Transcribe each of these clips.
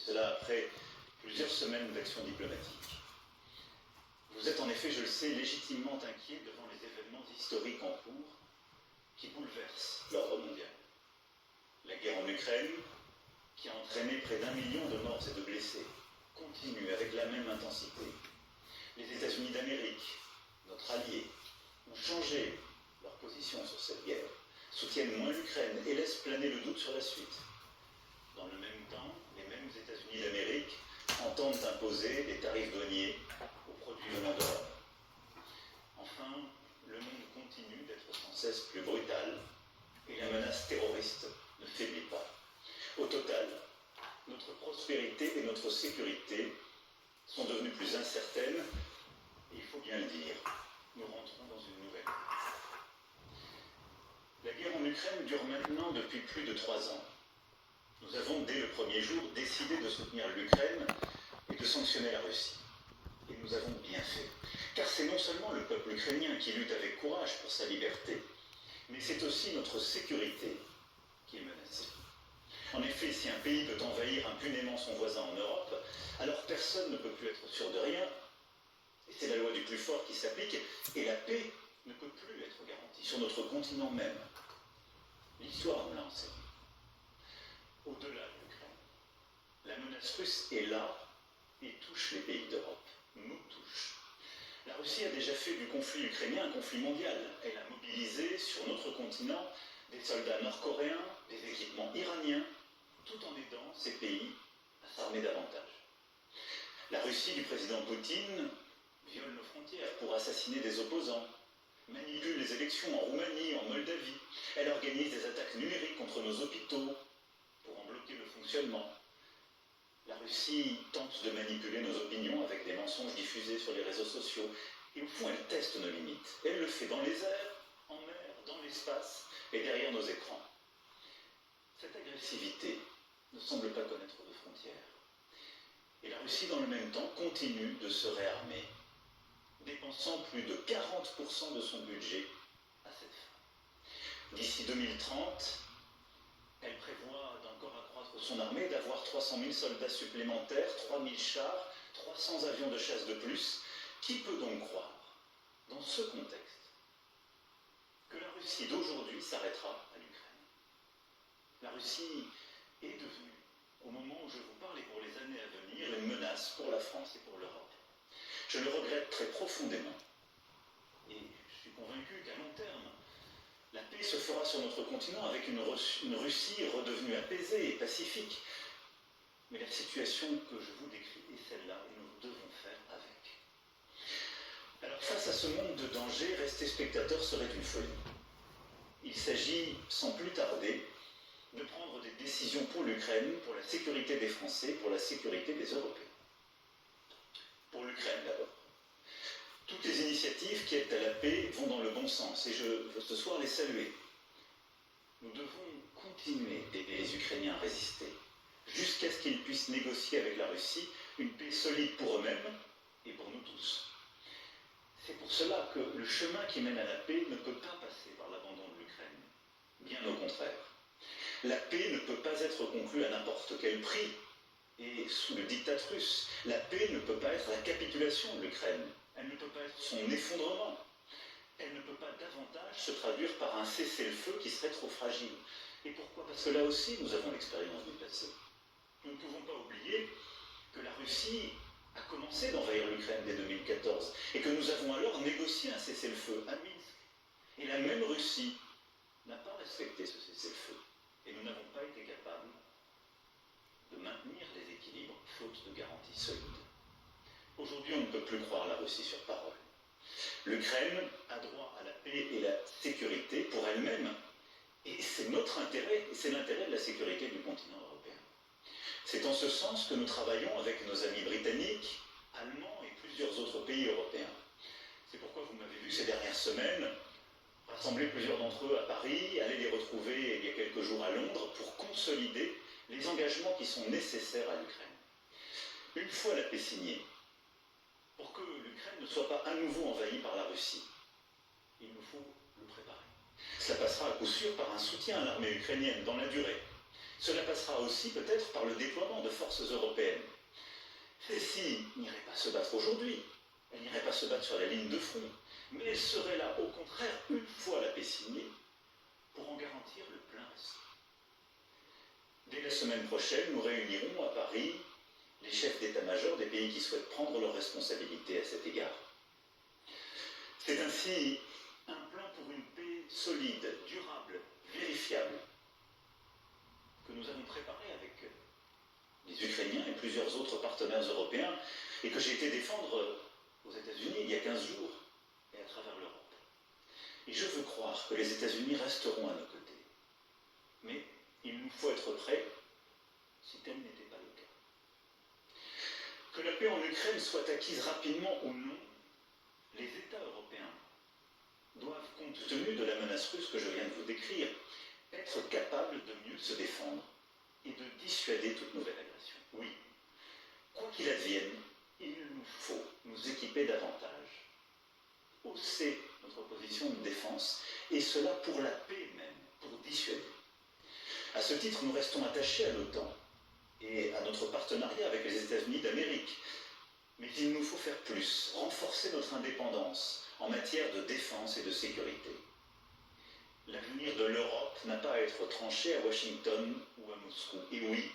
cela après plusieurs semaines d'action diplomatique. Vous êtes en effet, je le sais, légitimement inquiet devant les événements historiques en cours qui bouleversent l'ordre mondial. La guerre en Ukraine, qui a entraîné près d'1 million de morts et de blessés, continue avec la même intensité. Les États-Unis d'Amérique, notre allié, ont changé leur position sur cette guerre, soutiennent moins l'Ukraine et laissent planer le doute sur la suite. Dans le même temps, les mêmes États-Unis d'Amérique entendent imposer des tarifs douaniers aux produits venant d'Europe. Enfin, le monde continue d'être sans cesse plus brutal et la menace terroriste ne faiblit pas. Au total, notre prospérité et notre sécurité sont devenues plus incertaines et il faut bien le dire, nous rentrons dans une nouvelle ère. La guerre en Ukraine dure maintenant depuis plus de 3 ans. Nous avons, dès le premier jour, décidé de soutenir l'Ukraine et de sanctionner la Russie. Et nous avons bien fait. Car c'est non seulement le peuple ukrainien qui lutte avec courage pour sa liberté, mais c'est aussi notre sécurité qui est menacée. En effet, si un pays peut envahir impunément son voisin en Europe, alors personne ne peut plus être sûr de rien. Et c'est la loi du plus fort qui s'applique, et la paix ne peut plus être garantie sur notre continent même. L'histoire nous l'a enseigné. Au-delà de l'Ukraine, la menace russe est là et touche les pays d'Europe, nous touche. La Russie a déjà fait du conflit ukrainien un conflit mondial. Elle a mobilisé sur notre continent des soldats nord-coréens, des équipements iraniens, tout en aidant ces pays à s'armer davantage. La Russie du président Poutine viole nos frontières pour assassiner des opposants, manipule les élections en Roumanie, en Moldavie. Elle organise des attaques numériques contre nos hôpitaux pour en bloquer le fonctionnement. La Russie tente de manipuler nos opinions avec des mensonges diffusés sur les réseaux sociaux. Et au fond, elle teste nos limites. Elle le fait dans les airs, en mer, dans l'espace et derrière nos écrans. Cette agressivité ne semble pas connaître de frontières. Et la Russie, dans le même temps, continue de se réarmer, dépensant plus de 40% de son budget à cette fin. D'ici 2030, elle prévoit d'encore accroître son armée, d'avoir 300 000 soldats supplémentaires, 3 000 chars, 300 avions de chasse de plus. Qui peut donc croire, dans ce contexte, que la Russie d'aujourd'hui s'arrêtera à l'Ukraine? La Russie est devenue, au moment où je vous parle et pour les années à venir, une menace pour la France et pour l'Europe. Je le regrette très profondément. Et je suis convaincu qu'à long terme, la paix se fera sur notre continent avec une Russie redevenue apaisée et pacifique. Mais la situation que je vous décris est celle-là et nous devons faire avec. Alors face à ce monde de danger, rester spectateur serait une folie. Il s'agit, sans plus tarder, de prendre des décisions pour l'Ukraine, pour la sécurité des Français, pour la sécurité des Européens. Pour l'Ukraine d'abord. Toutes les initiatives qui aident à la paix vont dans le bon sens et je veux ce soir les saluer. Nous devons continuer d'aider les Ukrainiens à résister, jusqu'à ce qu'ils puissent négocier avec la Russie une paix solide pour eux-mêmes et pour nous tous. C'est pour cela que le chemin qui mène à la paix ne peut pas passer par l'abandon de l'Ukraine. Bien au contraire. La paix ne peut pas être conclue à n'importe quel prix et sous le diktat russe. La paix ne peut pas être la capitulation de l'Ukraine. Elle ne peut pas être son effondrement. Elle ne peut pas davantage se traduire par un cessez-le-feu qui serait trop fragile. Et pourquoi? Parce que là aussi, nous avons l'expérience du passé. Nous ne pouvons pas oublier que la Russie a commencé d'envahir l'Ukraine dès 2014 et que nous avons alors négocié un cessez-le-feu à Minsk. Et la même Russie n'a pas respecté ce cessez-le-feu. Et nous n'avons pas été capables de maintenir les équilibres faute de garanties solides. Aujourd'hui, on ne peut plus croire la Russie sur parole. L'Ukraine a droit à la paix et la sécurité pour elle-même, et c'est notre intérêt, et c'est l'intérêt de la sécurité du continent européen. C'est en ce sens que nous travaillons avec nos amis britanniques, allemands et plusieurs autres pays européens. C'est pourquoi vous m'avez vu ces dernières semaines rassembler plusieurs d'entre eux à Paris, aller les retrouver il y a quelques jours à Londres pour consolider les engagements qui sont nécessaires à l'Ukraine. Une fois la paix signée, pour que l'Ukraine ne soit pas à nouveau envahie par la Russie, il nous faut le préparer. Cela passera à coup sûr par un soutien à l'armée ukrainienne dans la durée. Cela passera aussi peut-être par le déploiement de forces européennes. Celles-ci n'iraient pas se battre aujourd'hui, elles n'iraient pas se battre sur la ligne de front, mais elles seraient là, au contraire, une fois la paix signée, pour en garantir le plein respect. Dès la semaine prochaine, nous réunirons à Paris les chefs d'état-major des pays qui souhaitent prendre leurs responsabilités à cet égard. C'est ainsi un plan pour une paix solide, durable, vérifiable, que nous avons préparé avec les Ukrainiens et plusieurs autres partenaires européens et que j'ai été défendre aux États-Unis il y a 15 jours et à travers l'Europe. Et je veux croire que les États-Unis resteront à nos côtés. Mais il nous faut être prêts si tel n'était pas le cas. Que la paix en Ukraine soit acquise rapidement ou non, les États européens doivent, compte tenu de la menace russe que je viens de vous décrire, être capables de mieux se défendre et de dissuader toute nouvelle agression. Oui, quoi qu'il advienne, il nous faut nous équiper davantage, hausser notre position de défense, et cela pour la paix même, pour dissuader. À ce titre, nous restons attachés à l'OTAN et à notre partenariat avec les États-Unis d'Amérique. Mais il nous faut faire plus, renforcer notre indépendance en matière de défense et de sécurité. L'avenir de l'Europe n'a pas à être tranché à Washington ou à Moscou. Et oui,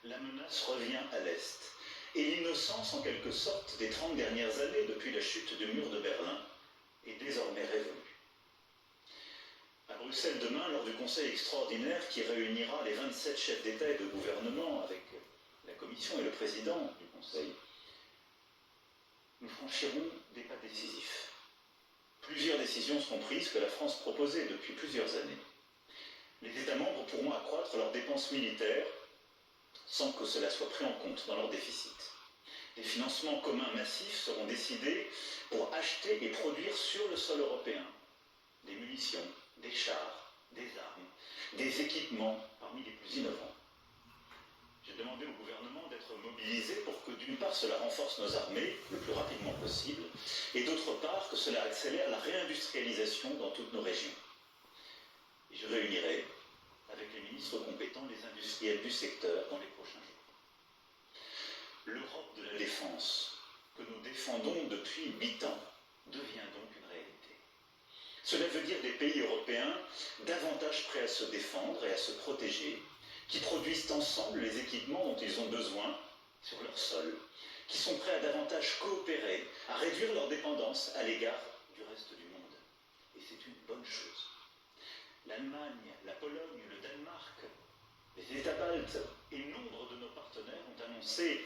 la menace revient à l'Est. Et l'innocence, en quelque sorte, des 30 dernières années, depuis la chute du mur de Berlin, est désormais révolue. À Bruxelles demain, lors du Conseil extraordinaire qui réunira les 27 chefs d'État et de gouvernement avec la Commission et le président du Conseil, nous franchirons des pas décisifs. Plusieurs décisions seront prises que la France proposait depuis plusieurs années. Les États membres pourront accroître leurs dépenses militaires sans que cela soit pris en compte dans leur déficit. Des financements communs massifs seront décidés pour acheter et produire sur le sol européen des munitions, des chars, des armes, des équipements parmi les plus innovants. J'ai demandé au gouvernement d'être mobilisé pour que d'une part cela renforce nos armées le plus rapidement possible et d'autre part que cela accélère la réindustrialisation dans toutes nos régions. Et je réunirai avec les ministres compétents les industriels du secteur dans les prochains jours. L'Europe de la défense que nous défendons depuis 8 ans devient donc une réalité. Cela veut dire des pays européens davantage prêts à se défendre et à se protéger, qui produisent ensemble les équipements dont ils ont besoin sur leur sol, qui sont prêts à davantage coopérer, à réduire leur dépendance à l'égard du reste du monde. Et c'est une bonne chose. L'Allemagne, la Pologne, le Danemark, les États baltes et nombre de nos partenaires ont annoncé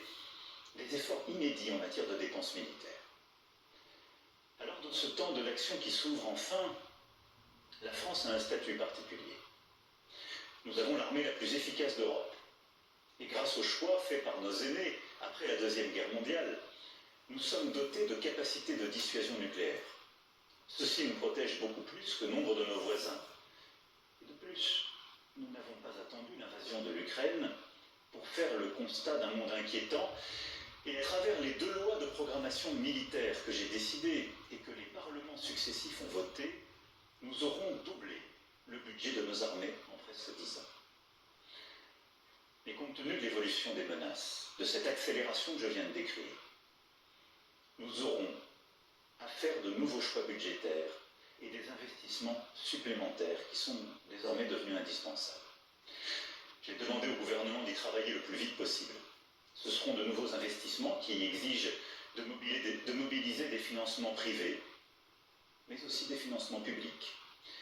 des efforts inédits en matière de dépenses militaires. Alors, dans ce temps de l'action qui s'ouvre enfin, la France a un statut particulier. Nous avons l'armée la plus efficace d'Europe. Et grâce au choix fait par nos aînés après la Deuxième Guerre mondiale, nous sommes dotés de capacités de dissuasion nucléaire. Ceci nous protège beaucoup plus que nombre de nos voisins. Et de plus, nous n'avons pas attendu l'invasion de l'Ukraine pour faire le constat d'un monde inquiétant. Et à travers les 2 lois de programmation militaire que j'ai décidées et que les parlements successifs ont votées, nous aurons doublé le budget de nos armées en presque 10 ans. Mais compte tenu de l'évolution des menaces, de cette accélération que je viens de décrire, nous aurons à faire de nouveaux choix budgétaires et des investissements supplémentaires qui sont désormais devenus indispensables. J'ai demandé au gouvernement d'y travailler le plus vite possible. Ce seront de nouveaux investissements qui exigent de mobiliser des financements privés, mais aussi des financements publics,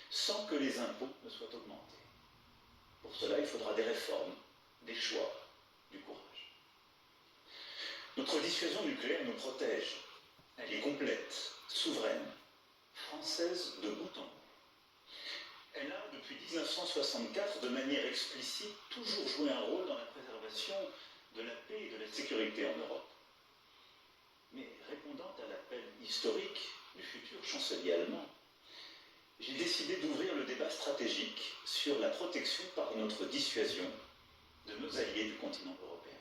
sans que les impôts ne soient augmentés. Pour cela, il faudra des réformes, des choix, du courage. Notre dissuasion nucléaire nous protège. Elle est complète, souveraine, française de bout en bout. Elle a, depuis 1964, de manière explicite, toujours joué un rôle dans la préservation de la paix et de la sécurité en Europe. Mais répondant à l'appel historique du futur chancelier allemand, j'ai décidé d'ouvrir le débat stratégique sur la protection par notre dissuasion de nos alliés du continent européen.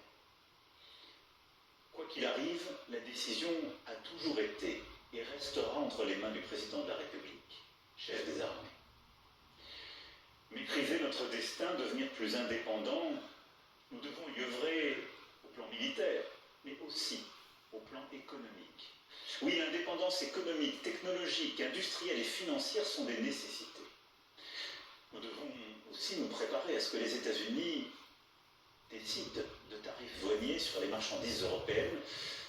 Quoi qu'il arrive, la décision a toujours été et restera entre les mains du président de la République, chef des armées. maîtriser notre destin, devenir plus indépendants, nous devons y œuvrer au plan militaire, mais aussi au plan économique. Oui, l'indépendance économique, technologique, industrielle et financière sont des nécessités. Nous devons aussi nous préparer à ce que les États-Unis décident de tarifs douaniers sur les marchandises européennes,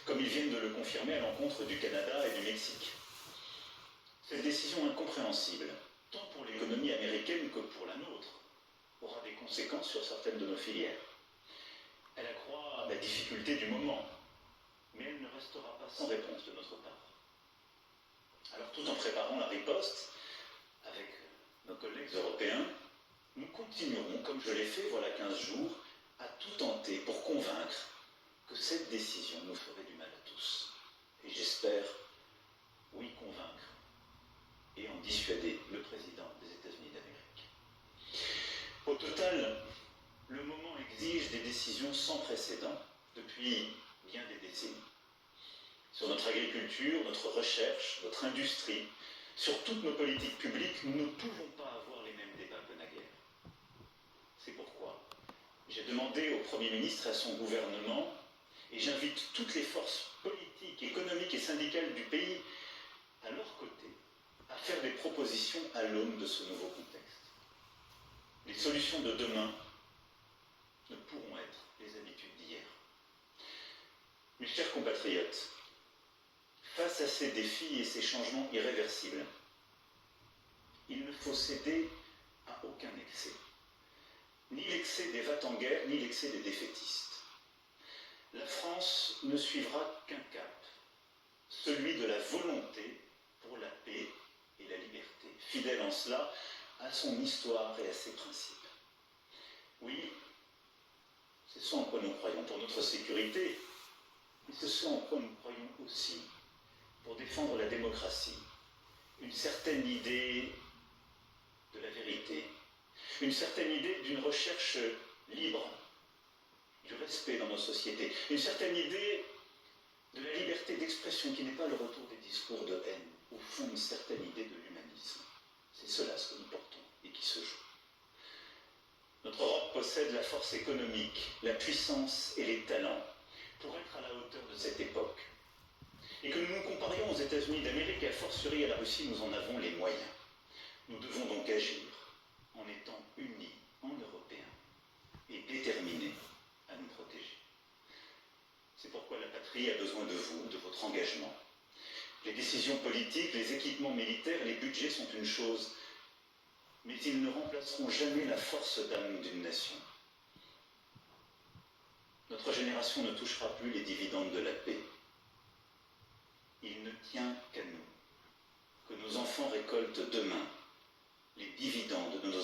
comme ils viennent de le confirmer à l'encontre du Canada et du Mexique. Cette décision incompréhensible, tant pour l'économie américaine que pour la nôtre, aura des conséquences sur certaines de nos filières. Elle accroît la difficulté du moment, mais elle ne restera pas sans réponse de notre part. Alors, tout en préparant la riposte, avec nos collègues européens, nous continuerons, comme je l'ai fait voilà 15 jours, à tout tenter pour convaincre que cette décision nous ferait du mal à tous. Et j'espère, oui, convaincre et en dissuader le président des États-Unis d'Amérique. Au total, le moment exige des décisions sans précédent depuis bien des décennies. Sur notre agriculture, notre recherche, notre industrie, sur toutes nos politiques publiques, nous ne pouvons pas avoir les mêmes débats que naguère. C'est pourquoi j'ai demandé au Premier ministre et à son gouvernement, et j'invite toutes les forces politiques, économiques et syndicales du pays à leur côté, à faire des propositions à l'aune de ce nouveau contexte. Les solutions de demain ne pourront être les habitudes d'hier. Mes chers compatriotes, face à ces défis et ces changements irréversibles, il ne faut céder à aucun excès. Ni l'excès des va-t-en-guerre, ni l'excès des défaitistes. La France ne suivra qu'un cap, celui de la volonté pour la paix et la liberté, fidèle en cela à son histoire et à ses principes. Oui, c'est ce en quoi nous croyons pour notre sécurité, mais c'est ce en quoi nous croyons aussi pour défendre la démocratie, une certaine idée de la vérité, une certaine idée d'une recherche libre, du respect dans nos sociétés, une certaine idée de la liberté d'expression qui n'est pas le retour des discours de haine, au fond une certaine idée de l'humanisme. C'est cela ce que nous portons et qui se joue. Notre Europe possède la force économique, la puissance et les talents pour être à la hauteur de cette époque. Et que nous nous comparions aux États-Unis d'Amérique et a fortiori à la Russie, nous en avons les moyens. Nous devons donc agir en étant unis en Européens et déterminés à nous protéger. C'est pourquoi la patrie a besoin de vous, de votre engagement. Les décisions politiques, les équipements militaires, les budgets sont une chose, mais ils ne remplaceront jamais la force d'âme d'une nation. Notre génération ne touchera plus les dividendes de la paix. Il ne tient qu'à nous que nos enfants récoltent demain les dividendes de nos